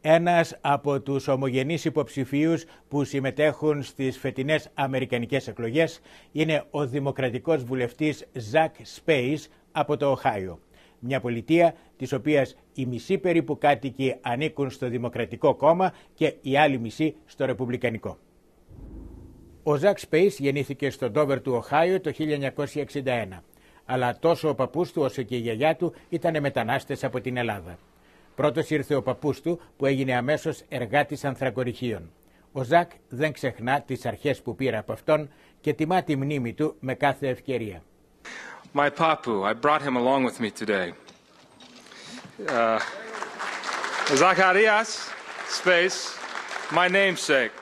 Ένας από τους ομογενείς υποψηφίους που συμμετέχουν στις φετινές αμερικανικές εκλογές είναι ο δημοκρατικός βουλευτής Zack Space από το Οχάιο, μια πολιτεία της οποίας οι μισοί περίπου κάτοικοι ανήκουν στο Δημοκρατικό κόμμα και οι άλλοι μισοί στο ρεπουμπλικανικό. Ο Zack Space γεννήθηκε στο Ντόβερ του Οχάιο το 1961, αλλά τόσο ο παππούς του όσο και η γιαγιά του ήταν μετανάστες από την Ελλάδα. Πρώτος ήρθε ο παππούς του που έγινε αμέσως εργάτης ανθρακοριχείων. Ο Ζακ δεν ξεχνά τις αρχές που πήρε από αυτόν και τιμά τη μνήμη του με κάθε ευκαιρία. My papu, I brought him along with me today. Zacharias Space, my namesake,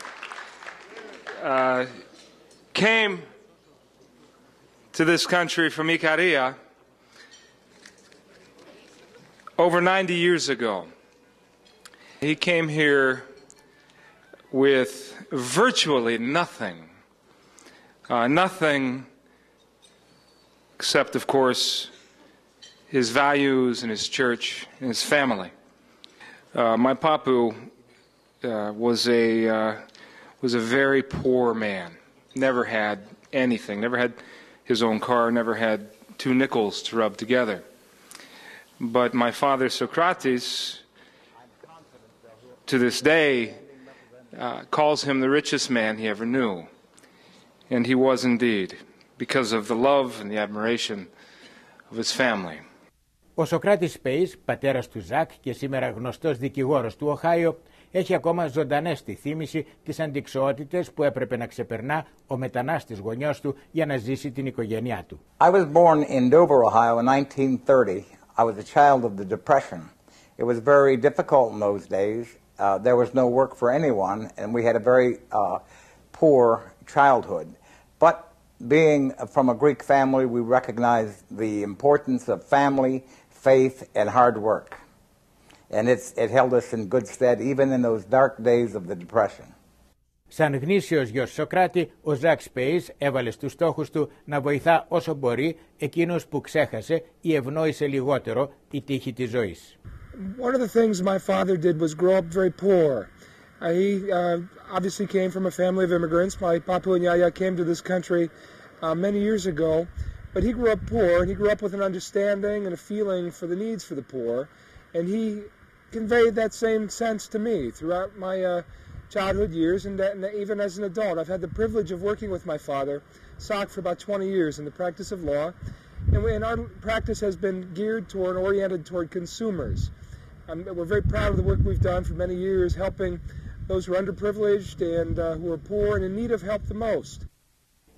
came to this country from Ikaria over 90 years ago. He came here with virtually nothing, nothing except, of course, his values and his church and his family. My papu was a very poor man. Never had anything. Never had his own car. Never had two nickels to rub together. But my father Socrates, to this day, calls him the richest man he ever knew. And he was indeed, because of the love and the admiration of his family. Ο Σοκράτης Space, πατέρας του Ζακ και σήμερα γνωστός δικηγόρος του Οχάιο, έχει ακόμα ζωντανές στη θύμηση τις αντιξοότητες που έπρεπε να ξεπερνά ο μετανάστης γονιός του για να ζήσει την οικογένειά του. I was born in Dover, Ohio in 1930. I was a child of the Depression. It was very difficult in those days. There was no work for anyone, and we had a very poor childhood. But being from a Greek family, we recognized the importance of family, faith, and hard work. And it held us in good stead even in those dark days of the Depression. Σαν γνήσιος γιος Σοκράτη, ο Zack Space έβαλε στους στόχους του να βοηθά όσο μπορεί εκείνους που ξέχασε ή ευνόησε λιγότερο η τύχη της ζωής. One of the things my father did was grow up very poor. He obviously came from a family of immigrants. My papu and yaya came to this country many years ago, but he grew up poor, and he grew up with an understanding and a feeling for the needs for the poor, and he conveyed that same sense to me throughout my childhood years, and even as an adult. I've had the privilege of working with my father, Zack, for about 20 years in the practice of law, and our practice has been geared toward, oriented toward consumers. We're very proud of the work we've done for many years, helping those who are underprivileged and who are poor and in need of help the most.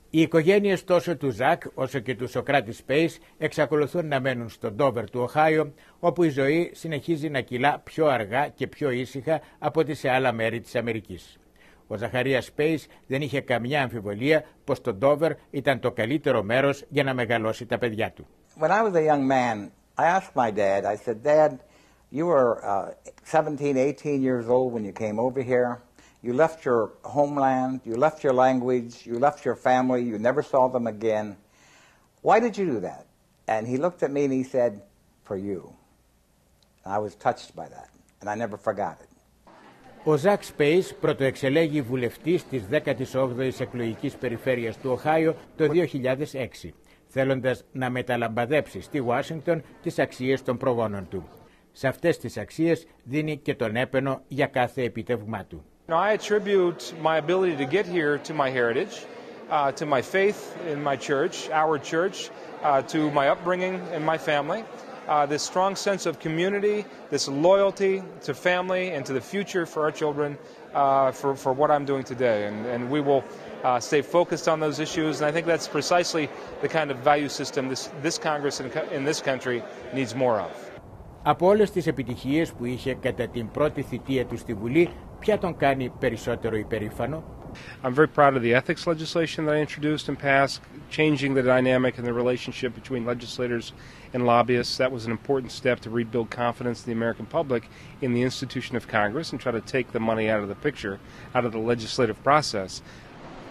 Οι οικογένειες τόσο του Ζακ όσο και του Σοκράτη Space εξακολουθούν να μένουν στο Ντόβερ του Οχάιο, όπου η ζωή συνεχίζει να κυλά πιο αργά και πιο ήσυχα από ό,τι σε άλλα μέρη της Αμερικής. Ο Ζαχαρίας Space δεν είχε καμιά αμφιβολία πως το Ντόβερ ήταν το καλύτερο μέρος για να μεγαλώσει τα παιδιά του. When I was a young man, I asked my dad, I said, Dad, you were 17, 18 years old when you came over here. You left your homeland, you left your language, you left your family, you never saw them again. Why did you do that? And he looked at me and he said, for you. And I was touched by that, and I never forgot it. Ο Zack Space πρωτοεξελέγει βουλευτής της 18ης εκλογικής περιφέρειας του Οχάιο το 2006, θέλοντας να μεταλαμπαδέψει στη Ουάσιγκτον τις αξίες των προγόνων του. Σε αυτές τις αξίες δίνει και τον έπαινο για κάθε επιτεύγμα του. I attribute my ability to get here to my heritage, to my faith in my church, our church, to my upbringing and my family, this strong sense of community, this loyalty to family and to the future for our children, for what I'm doing today. And we will stay focused on those issues, and I think that's precisely the kind of value system this Congress in this country needs more of. Από όλες τις επιτυχίες που είχε κατά την πρώτη θητεία του στη Βουλή, ποια τον κάνει περισσότερο υπερήφανο? I'm very proud of the ethics legislation that I introduced and passed, changing the dynamic and the relationship between legislators and lobbyists. That was an important step to rebuild confidence in the American public in the institution of Congress and try to take the money out of the picture, out of the legislative process.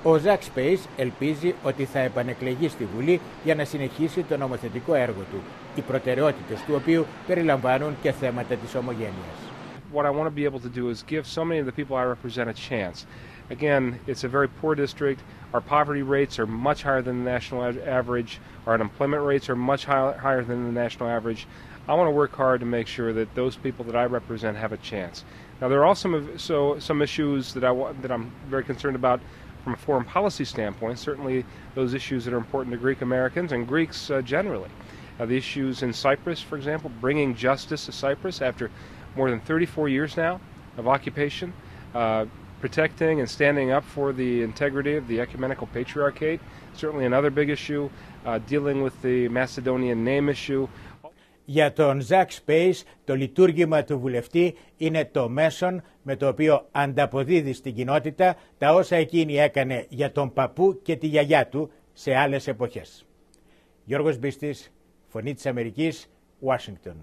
Ο Zack Space ελπίζει ότι θα επανεκλεγεί στη Βουλή για να συνεχίσει το νομοθετικό έργο του, οι προτεραιότητες του οποίου περιλαμβάνουν και θέματα της ομογένειας. what I want to be able to do is give so many of the people I represent a chance. Again, it's a very poor district. Our poverty rates are much higher than the national average. Our unemployment rates are much higher than the national average. I want to work hard to make sure that those people that I represent have a chance. Now, there are also some issues that I'm very concerned about from a foreign policy standpoint. Certainly, those issues that are important to Greek Americans and Greeks generally. The issues in Cyprus, for example, bringing justice to Cyprus after more than 34 years now of occupation, protecting and standing up for the integrity of the ecumenical patriarchate. Certainly another big issue, dealing with the Macedonian name issue. Για τον Zack Space, το λειτουργήμα του βουλευτή είναι το μέσον με το οποίο ανταποδίδει στην κοινότητα τα όσα εκείνη έκανε για τον παππού και τη γιαγιά του σε άλλες εποχές. Γιώργος Μπίστης, Φωνή της Αμερικής, Ουάσιγκτον.